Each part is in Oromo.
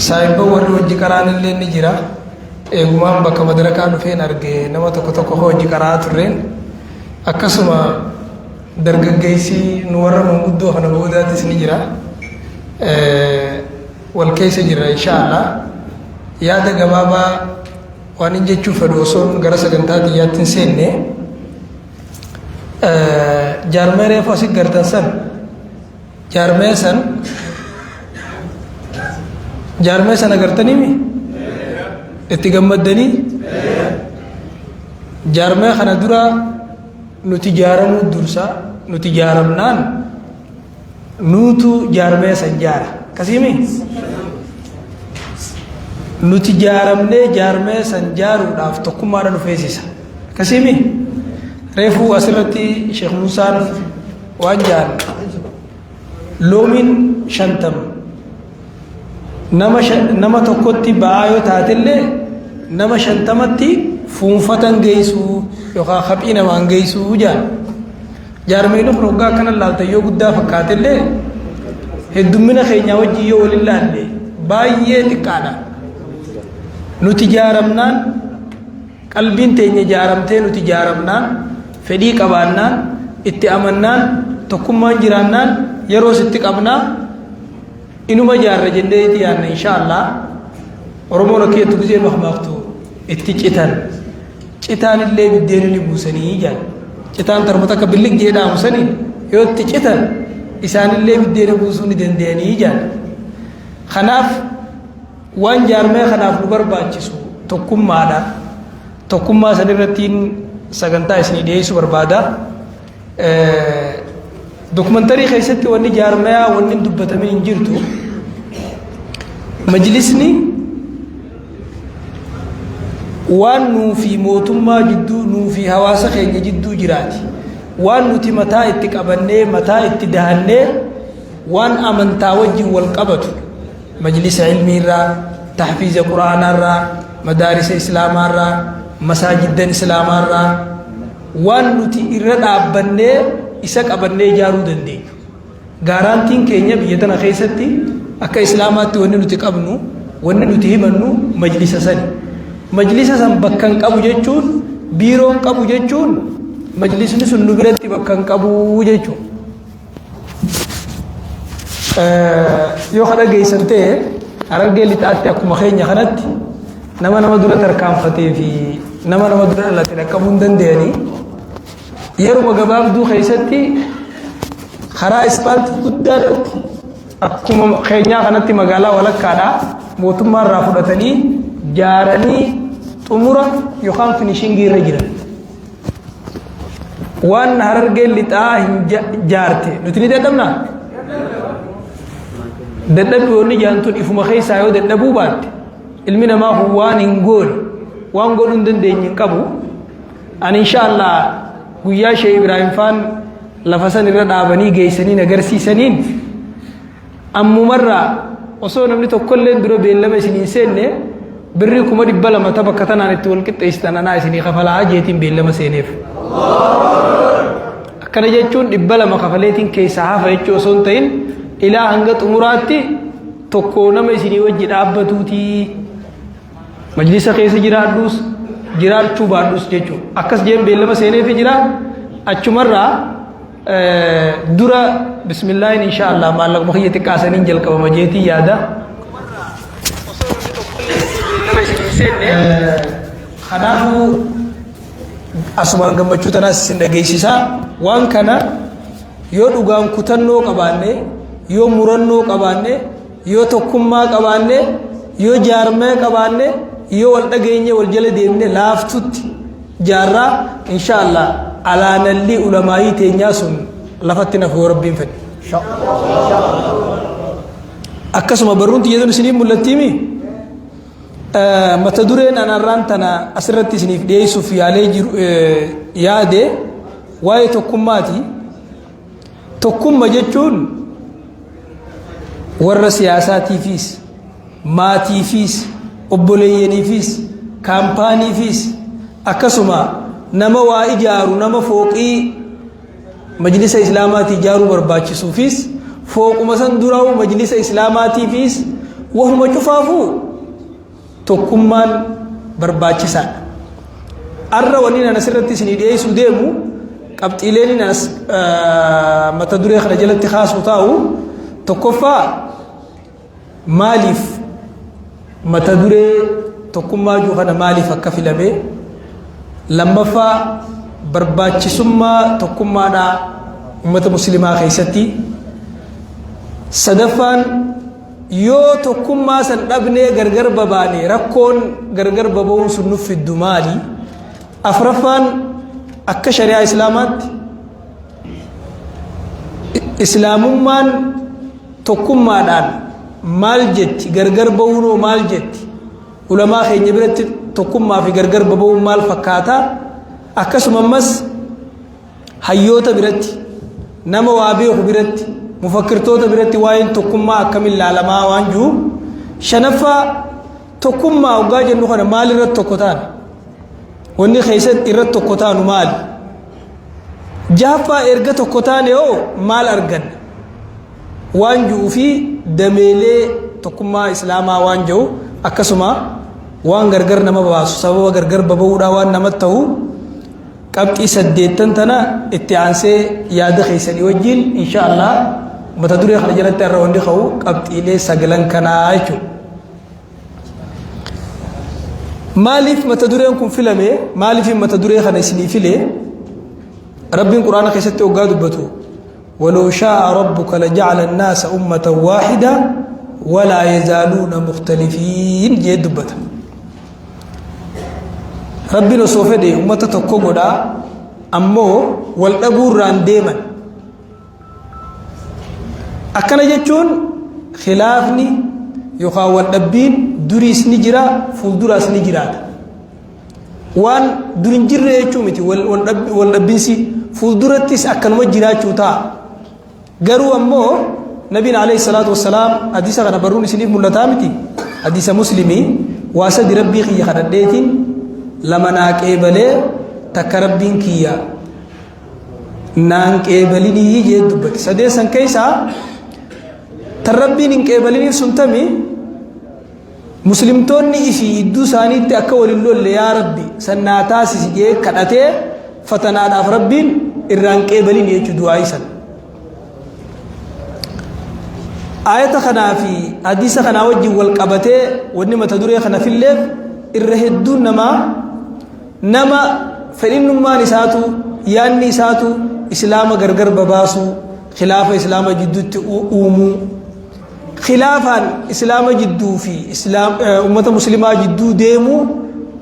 saahiba warri hojii qaraan illee ni jira. Eegumaan bakka madarakaa dhufeen arge nama tokko hojii qaraa turreen akkasuma dargaggeessi nu warra manguddoo kana boodaatis ni jira. Wal keessa jira inshaallah. Yaada gabaabaa waan hin jechuu fedhu osoon gara sagantaa xiyyaatti hin seenne jaarmee reefu asii gartan san jaarmee san agartaniimi itti gammaddanii jaarmee kana dura nuti jaaramuu dursa nuti jaaramnaan nuutu jaarmee san jaara kasiimi nuti jaaramnee jaarmee san jaaruudhaaf tokkummaadha dhufeessisa kasiimi reefuu asirratti Sheekh Musaan waan jaan loomiin 50 nama tokkotti ba'aa yoo taatellee nama 50tti fuunfatan geessuu yookaan haphii namaan geessuu jaan jaarmee dhufu rogaa kana laalta yoo guddaa fakkaatellee heddummina keenyaa wajjin yoo waliin laalle baay'ee xiqqaadha. Nuti jaaramnaan qalbiin teenya jaaramtee nuti jaaramnaan fedhii qabaannaan itti amannaan tokkummaan jiraannaan yeroo sitti qabnaa inuma jaarra jenneeti yaanna inshaallah. Oromoon akkeettu gisee mahmaaqtu itti citaan illee biddeen ni buusanii jaan citaan tarbata akka billig jedhaamu sanii yoo itti citan isaan illee biddeen buusuu ni danda'anii jaan. Kanaaf waan jaarmee kanaaf nu barbaachisu tokkummaadha. Tokkummaa san irrattiin sagantaa isinii dhiyeessuu barbaada. Dokumantarii keessatti wanni jaarmeyaa wanni dubbatamee hin jirtu majlisni waan nuu fi mootummaa jidduu nuu fi hawaasa keenya jidduu jiraati. Waan nuti mataa itti qabannee mataa itti dahannee waan amantaa wajjin wal qabatu majlisa ilmiirraa tahfiiza quraanaarraa madaarisa islaamaarraa masaajidan islaamaarraa waan nuti irra dhaabbannee isa qabannee ijaaruu dandeenya. Gaaraantiin keenya biyya tana keessatti akka islaamaatti wanni nuti qabnu wanni nuti himannu majlisa sani. Majlisa san bakka hin qabu jechuun biiroon qabu jechuun majlisni sun nu biratti bakka hin qabu jechuun. Yoo kana geessan ta'e Harargee lixaatti akkuma keenya kanatti nama dura tarkaanfatee fi nama dura dhalate dhaqqabuu hin danda'anii yeruma gabaabduu keessatti karaa ispaaltii guddaadhaatti akkuma keenyaa kanatti magaalaa walakkaadhaa mootummaa irraa fudhatanii jaaranii xumura yookaan finishingii irra jiran. Waan Harargeen lixaa hin jaarte nuti ni dadhabnaa? Dadhabbii wanni jaantuun ifuma keessaa yoo dadhabuu baatte ilmi namaa kun waan hin goone waan godhuu hin dandeenye hin qabu. Ani inshaallah guyyaa Sheekh Ibraahim Faan lafa san irra dhaabanii geessaniin agarsiisaniin ammumarraa osoo namni tokkollee dura beellama isinii seenne birrii 200 tapha akka tanaan itti wal qixxeessitan anaa isinii kafalaa jeetiin beellama seeneef. Akkana jechuun 200 kafaleetiin keessaa hafa jechuu osoo hin ta'in ilaa hanga xumuraatti tokko nama isinii wajji dhaabbatuuti majlisa keessa jiraadhus jiraachuu baadhus jechuudha. Akkas jeen beellama seeneefi jira achumarraa dura bismillaahin inshaallah maallaquma kiyya xiqqaasaniin jalqabama jeetii yaada. Kanaafuu asumaan gammachuu tanaas isin dhageessisaa. Waan kana yoo dhugaan kutannoo qabaanne yoo murannoo qabaanne yoo tokkummaa qabaanne yoo jaarmee qabaanne yoo wal dhageenye wal jala deemne laaftutti jaarraa inshaallah alaanalli ulamaayii teenyaa sun lafatti nafuu rabbiin fedhe. Akkasuma barruun xiyyeetuun isiniif mul'attiimi mata dureen anarraan tana asirratti isiniif dhiyeessuuf yaalee jiru yaade waa'ee tokkummaati. Tokkumma jechuun warra siyaasaatiifis maatiifis obboleeyyaniifis kaampaaniifis akkasuma nama waa ijaaru nama fooqii majlisa islaamaatii ijaaruu barbaachisuufis fooquma san duraa'u majlisa islaamaatiifis وهم شفافو تكمان برباچسا أرى ونينا نسرتي سنيدي سوديمو قبط إليني ناس متدوري خرجل اتخاص وطاو تكفى مالف متدوري تكما جو خنا مالف كفلمه لما فا برباچسما تكما دا أمة مسلمة خيستي صدفان يو تكما سن ابني غرغر بباني ركون غرغر ببون سنف الدمالي أفرفان أكا شريعة إسلامات إسلاممان تكما دان مال جت غرغر بونو مال جت علماء خيني برت تكما في غرغر ببون مال فكاتا أكا سممس حيوتا برت نما وابيو برت مفكرتوتا برت واين تكما أكمل العلماء وانجو شنفا تكما وقاجة نخنا مال رت تكوتان وني خيست إرت تكوتان مال جافا إرغة تكوتان يو مال أرغن وانجو في دميلي تكما إسلاما وانجو أكسما وان غرغر نما باسو سبب غرغر ببودا وان نمتهو قبطي سديتن تنا اتعانسي ياد خيسني وجين إن شاء الله متدوري خرجلت الروندي خو قبطي لي سغلن كنا ايچو مالف متدوري انكم فيلمه مالف متدوري خنا سني فيله رب القرآن خيست اوغادو بتو ولو شاء ربك لجعل الناس أمة واحدة ولا يزالون مختلفين جدبت ربنا سوف دي أمة تكوغودا أمو والأبور ران ديما أكنا جتشون خلافني يخاول أبين دوريس نجرا فولدراس نجرات وان دورين جرى يشومتي والأبينسي فولدراتيس أكن وجرات شوتا قالوا أمو نبينا عليه الصلاة والسلام حديث عن برون سنين ملتامتي حديث مسلمي واسد ربي خي خدديتين لما ناك إبلي تكربين كيا نانك إبليني يجي دبت سديسا كيسا تربين إنك إبليني سنتمي مسلمتوني إفي إدو ساني تأكول اللول يا ربي سناتاسي سيجي كدته فتنا داف ربين إرانك إبليني يجي دعايسا آية خنا في حديث خنا وجه والقبته ونما تدوري خنا في الليل الرهدون نما فإن ما نساتو يان نساتو إسلام غرغر بباسو خلاف إسلام جدو أومو خلافا إسلام جدو في إسلام أمة مسلمة جدو ديمو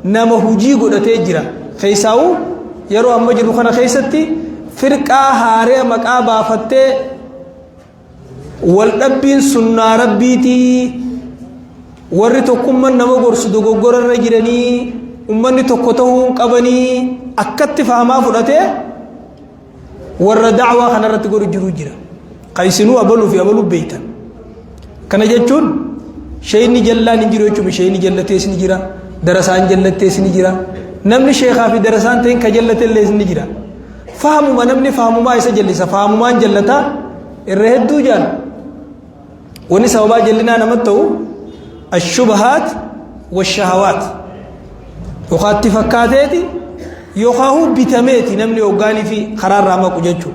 نما هجي قد تجرى خيساو يرو أما جرو خنا خيستي فرقا هاري مقابا فتة والربين سنة ربيتي ورّتكم من نما قرص دوغور الرجلني أمني تقطعون قبني أكتت فهما فرته ورّ دعوة خنا رتقول جروجرا قيسنو أبلو في أبلو بيتا كان يجون شيء نجلا نجرو يجوم شيء نجلا تيس نجرا درسان جلا تيس نجرا نمني شيخا في درسان تين كجلا تلليس نجرا فهم ما نمني فهم ما يسجل فهم ما جلتا الرهد دوجان وني سببا جلنا نمتو الشبهات والشهوات وقت فكاتيتي يوخاهو بيتاميتي نمني اوغاني في قرار راما قججو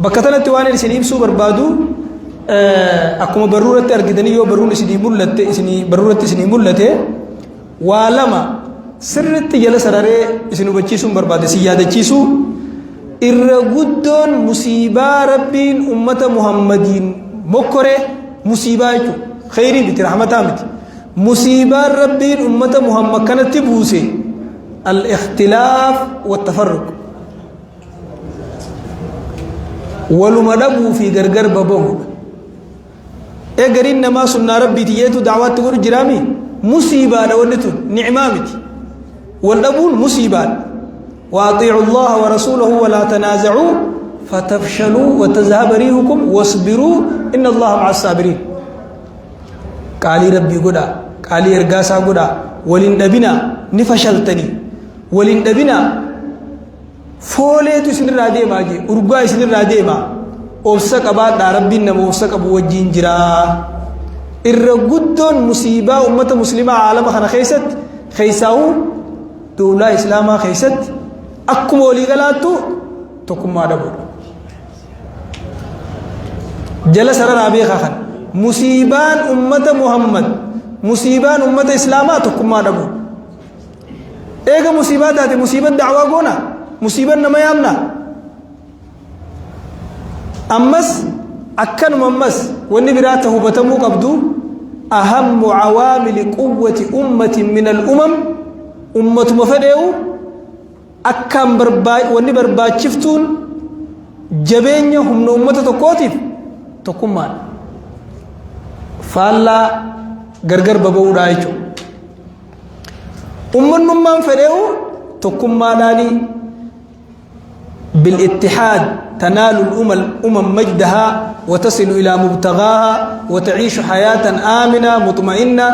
بكتلت واني سنيب سو بربادو اكما برورت ارغدني يو برون سني مولت سني برورت سني مولت والما سرت جل سراره سنو بچيسو برباد سيادچيسو irraguddoon musiibaa rabbiin ummata muhammadiin mokkore musiibaa jechuudha khayrii miti rahmataa miti musiibaan rabbiin ummata muhammad kanatti buuse al-ikhtilaaf wat-tafarruq waluma dhabuu fi gargar babahuudha eegariin namaa sunnaa rabbiiti jeetu dacwaatti godhu jiraami musiibaadha wanni tun nicmaa miti wal dhabuun musiibaadha وأطيعوا الله ورسوله ولا تنازعوا فتفشلوا وتذهب ريحكم واصبروا إن الله مع الصابرين قالي ربي قدا قالي إرقاسا قدا ولن أبنا نفشلتني ولن أبنا فوليت سنر راديما جي أرقاي سنر راديما أوسك أباد ربنا موسك أبو وجين جرا الرجودون مصيبة أمة مسلمة عالم خنا خيست خيساو دولة إسلام خيست أكم ولي غلاتو تكم ما دبر جلس رابي خان مصيبان أمة محمد مصيبان أمة إسلام تكم ما دبر إيه مصيبات هذه مصيبة دعوة قونا مصيبة نما يامنا أمس أكن ممس والنبراته بتمو قبضو أهم عوامل قوة أمة من الأمم أمة مفدئو أكن برباي والنبرباي شفتون جبينهم من أمة تقوتي تكمان فالله غرغر بابو رايجو أمة نمان فدئو تكماناني بالاتحاد تنال الأمم مجدها وتصل إلى مبتغاها وتعيش حياة آمنة مطمئنة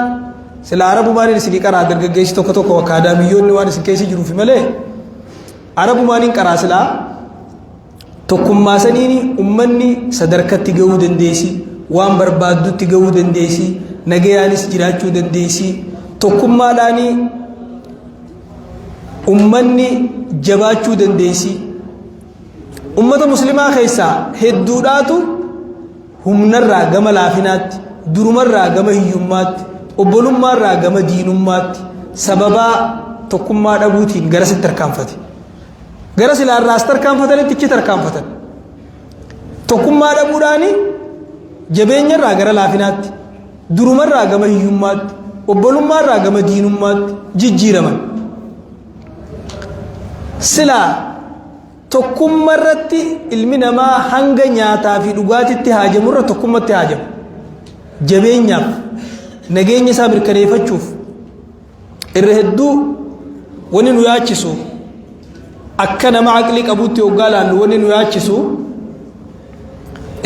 سلا عرب ماني نسيك كرا درج جيش توك توك وكاداميون نوان سكيسي جرو في ملء عرب ماني كرا سلا توكم ما سنيني أمني صدركت تجود دنديسي وام بربادو تجود دنديسي نجيانس جراتشو دنديسي توكم ما داني أمني جباتشو دنديسي أمة مسلمة خيسا هدوداتو هم نرى جم لافنات درمرة جم هيومات وبلوم مرة جم دينومات سببا تكون ما ربوتين جرس التركام فتي جرس الراس تركام فتي تيجي تركام فتي تكون ما ربوراني جبين نرى جرا لافنات درمرة جم هيومات وبلوم مرة جم دينومات جيجيرمان سلا تكون مرتي المنا ما هنگا نياتا في لغاتي تهاجم مرة تكون متهاجم جبين نياف نجين يسابر كريفة تشوف الرهدو ونن وياتشسو أكنا معك لك أبوتي وقالا ونن وياتشسو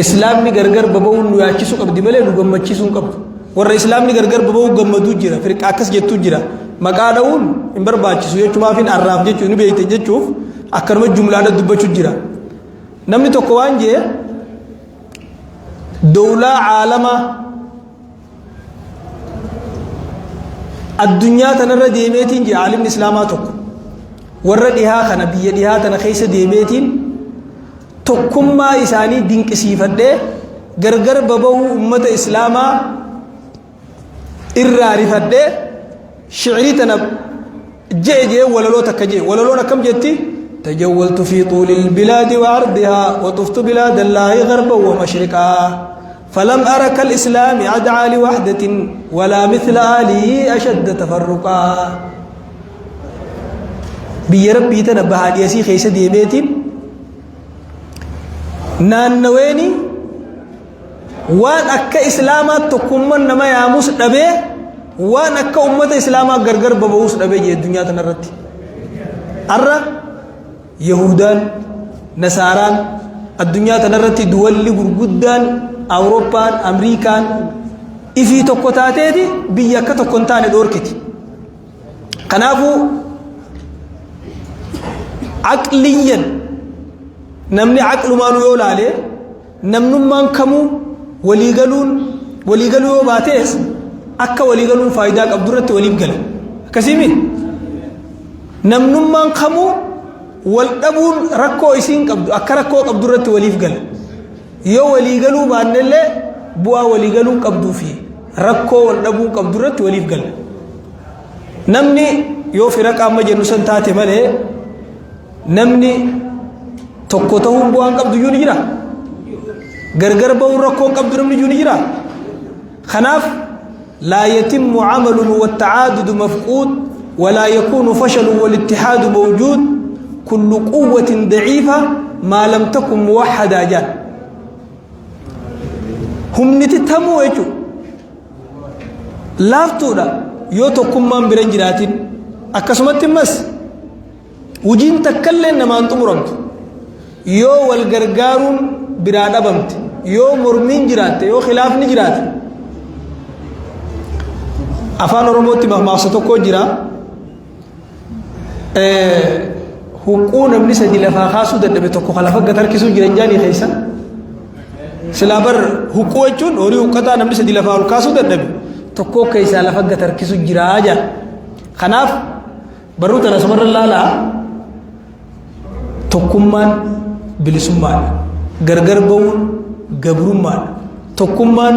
إسلامي غرغر بابون وياتشسو قبل ملي نغمتشسو قبل ور إسلامي غرغر بابو غمدو جرا فرق أكس جتو جرا مقالون إمبر باتشسو يجو ما فين عراف جتو نبيت جتشوف أكرم الجملة دبّة جرا نمني تقوان جه دولة عالمة الدنيا تنرى ديمتين جه عالم الإسلاماتك وردها خنبية دها تنخيس ديمتين تقوم ما إساني دين كسيفة ده غرغر بابو أمة إسلاما إرّارفة ده شعري تنب جه ولا لو تكجه ولا لو نكم جتي تجولت في طول البلاد وعرضها وطفت بلاد الله غربا ومشرقا فلم أرى كالإسلام أدعى لوحدة ولا مثل آله أشد تفرقا بيربي تنبه عليسي خيس ديميت نانويني وان أكا إسلاما تكمن نما ياموس نبي وان أكا أمة إسلاما غرغر ببوس نبي جي الدنيا تنرتي أرى يهودان نصاران الدنيا تنرتي دول غرغدان أوروبان أمريكان إفي توكوتاتي بيكا توكونتان دوركتي كنافو عقليا نمني عقل ما نقول عليه نمن من كمو وليقلون باتيس أكا وليقلون فايداك أبدرت وليقل كسيمي نمن من كمو والقبول ركو إسين قبض أكركو قبضرت وليف قال يو ولي قالوا بأن الله بوا ولي قالوا قبضوا فيه ركو والقبول قبضرت وليف قال نمني يو فرق أما جنوسن تاتي ماله نمني تقوتهم بوان قبض يوني جرا غرغر بون ركو قبضرم يوني جرا خناف لا يتم عمل والتعادد مفقود ولا يكون فشل والاتحاد موجود كل قوة ضعيفة ما لم تكن موحدة جان هم نتتموا يجو لافتودا يوتوكم من برنجراتين أكسمت مس وجين تكلن ما أنتم رمت يو والغرغارون برادا بمت يو مرمين جرات يو خلاف نجرات أفان رموتي مهما ستوكو جرا حقوق نمني سدي لفا خاصو دبي توكو خلافا قدر كيسو جرنجاني خيسا سلابر huqqoo jechuun horii huqqataa namni sadii lafaa ol kaasuu dadhabe tokko keessaa lafa gatarkisu jiraa jaa kanaaf barruu tana sumarra laalaa tokkummaan bilisummaadha gargar ba'uun gabrummaadha tokkummaan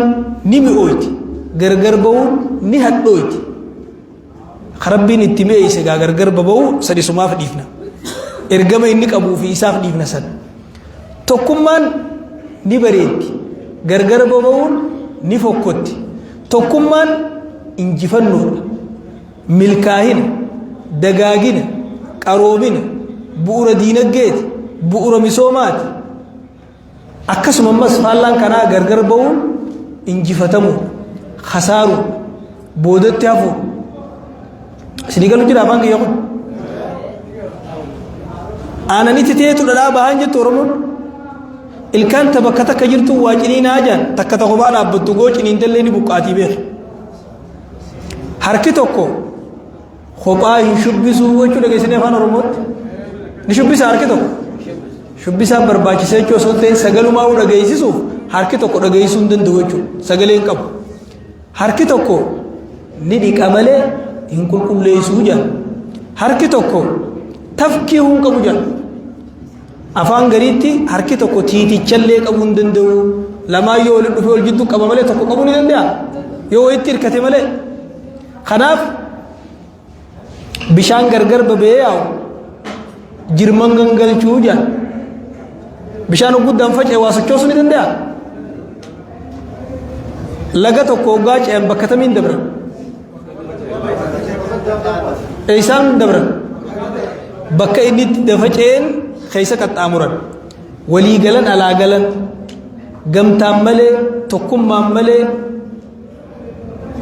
ni mi'ooyti gargar ba'uun ni hadhooyti rabbiin itti mi'eeyse gaa gargar ba'uu sadisumaaf dhiifna ergama inni qabuu fi isaaf dhiifna san tokkummaan ni bareetti gargar ba'uun ni fokkotti tokkummaan injifannoodha milkaa'ina dagaagina qaroomina bu'uura diinagdeeti bu'uura misoomaati akkasuma ammas faallaan kanaa gargar ba'uun injifatamuu khasaaruu boodatti hafuu isinii galu jira afaan kiyya kun aananitti teetu dhadhaa bahaan jettu oromoon ilkaan ta bakka takka jirtu waa ciniinaa jaan takka ta kophaa dhaabbattu goo ciniintallee ni buqqaatii beeku harki tokko kophaa hin shubbisuu jechuu dhageessanii afaan oromootti ni shubbisa harki tokko shubbisaa barbaachisee jechuu osoo ta'e sagalumaa dhageessisuuf harki tokko dhageessuu hin danda'u jechuudha sagalee hin qabu harki tokko ni dhiqa malee hin qulqulleessuu jaan harki tokko tafkii hin qabu jaan afaan gariitti harki tokko tiitichallee qabuu hin danda'u lamaan yoo walitti dhufee wal jidduu qaba malee tokko qabuu ni danda'a yoo walitti hirkate malee kanaaf bishaan gargar babee yaa'u jirman gangalchuu jaan bishaan guddaan faca'e waa sochoosuu ni danda'a laga tokko hoggaa ce'an bakka tamiin dabran isaan dabran bakka inni dafa ce'een keessa qaxxaamuran walii galan alaa galan gamtaan malee tokkummaan malee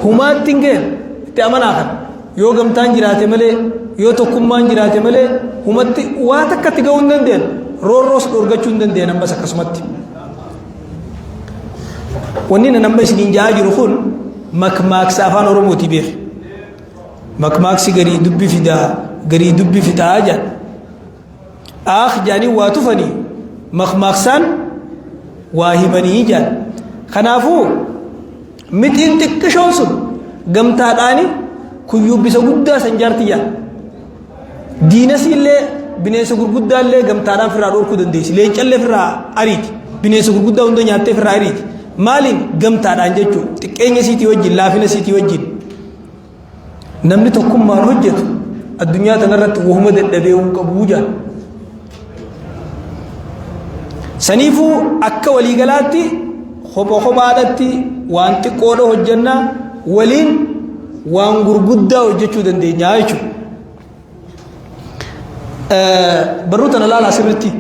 humaatti hin ga'en itti amanaa kan yoo gamtaan jiraate malee yoo tokkummaan jiraate malee humatti waa takkatti ga'uu hin dandeenye roorroos dhorgachuu hin dandeenye ammas akkasumatti wanni nama isiniin jaa jiru kun makmaaksa afaan oromooti beek makmaaksi garii dubbi fidaa garii dubbi fitaa jaan jaanii waa tufanii makmaaksaan waa himanii jaan kanaafuu mixiin xiqqishoon sun gamtaadhaani kuyyubbisa guddaa san jaartiyyaa diinasiillee bineensa gurguddaallee gamtaadhaan firraa dhorkuu dandeessi leencallee firraa ariiti bineensa gurguddaa hunda nyaattee firraa ariiti maaliin gamtaadhaan jechuun xiqqeenya siitii wajjin laafina siitii wajjin namni tokkummaan hojjetu addunyaa tanarratti wahuma dadhabee hin qabu jaan saniifuu akka waliigalaatti kophaadhatti waan xiqqoodha hojjannaa waliin waan gurguddaa hojjechuu dandeenya jechuudha barruu tana laalaa sirritti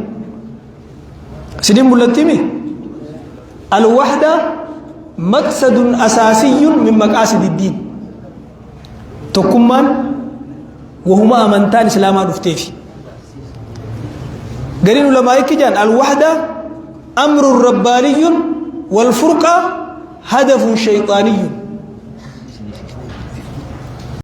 isiniin mul'attimi الوحدة مقصد أساسي من مقاصد الدين تكمان وهما أمنتان إسلاما نفتيفي قالين لما يكجان الوحدة أمر رباني والفرقة هدف شيطاني